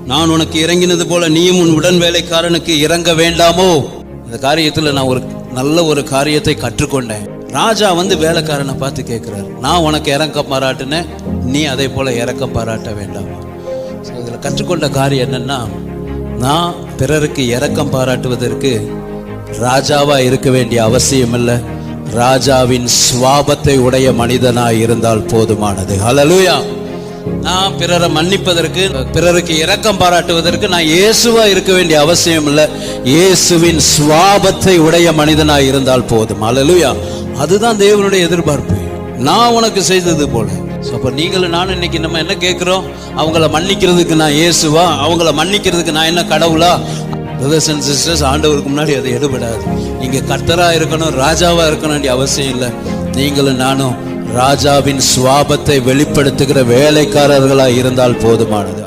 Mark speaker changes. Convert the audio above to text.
Speaker 1: நான் உனக்கு இறங்கினது போல நீயும் உன் உடன் வேலைக்காரனுக்கு இறங்க வேண்டாமோ? இந்த காரியத்துல நான் ஒரு நல்ல ஒரு காரியத்தை கற்றுக்கொண்டேன். ராஜா வேலைக்காரனை பார்த்து கேட்கிறார், நான் உனக்கு இறக்கம் பாராட்டினேன், நீ அதே போல இறக்கம் பாராட்ட வேண்டாமா? இதுல கற்றுக்கொண்ட காரியம் என்னன்னா, நான் பிறருக்கு இரக்கம் பாராட்டுவதற்கு ராஜாவா இருக்க வேண்டிய அவசியம் இல்லை. ராஜாவின் சுவாபத்தை உடைய மனிதனாய் இருந்தால் போதுமானது. ஹல்லேலூயா. நான் பிறரை மன்னிப்பதற்கு, பிறருக்கு இரக்கம் பாராட்டுவதற்கு நான் இயேசுவா இருக்க வேண்டிய அவசியம் இல்லை. இயேசுவின் சுவாபத்தை உடைய மனிதனாய் இருந்தால் போதும். ஹல்லேலூயா. அதுதான் தேவனுடைய எதிர்பார்ப்பு. நான் உனக்கு செய்தது போல. அப்ப நீங்களும் நானும் இன்னைக்கு நம்ம என்ன கேட்கிறோம்? அவங்கள மன்னிக்கிறதுக்கு நான் இயேசுவா? அவங்கள மன்னிக்கிறதுக்கு நான் என்ன கடவுளா? பிரதர்ஸ் அண்ட் சிஸ்டர்ஸ், ஆண்டவருக்கு முன்னாடி அது எடுபடாது. நீங்க கர்த்தரா இருக்கணும், ராஜாவா இருக்கணும் வேண்டிய அவசியம் இல்லை. நீங்களும் நானும் ராஜாவின் சுவாபத்தை வெளிப்படுத்துகிற வேலைக்காரர்களா இருந்தால் போதுமானது.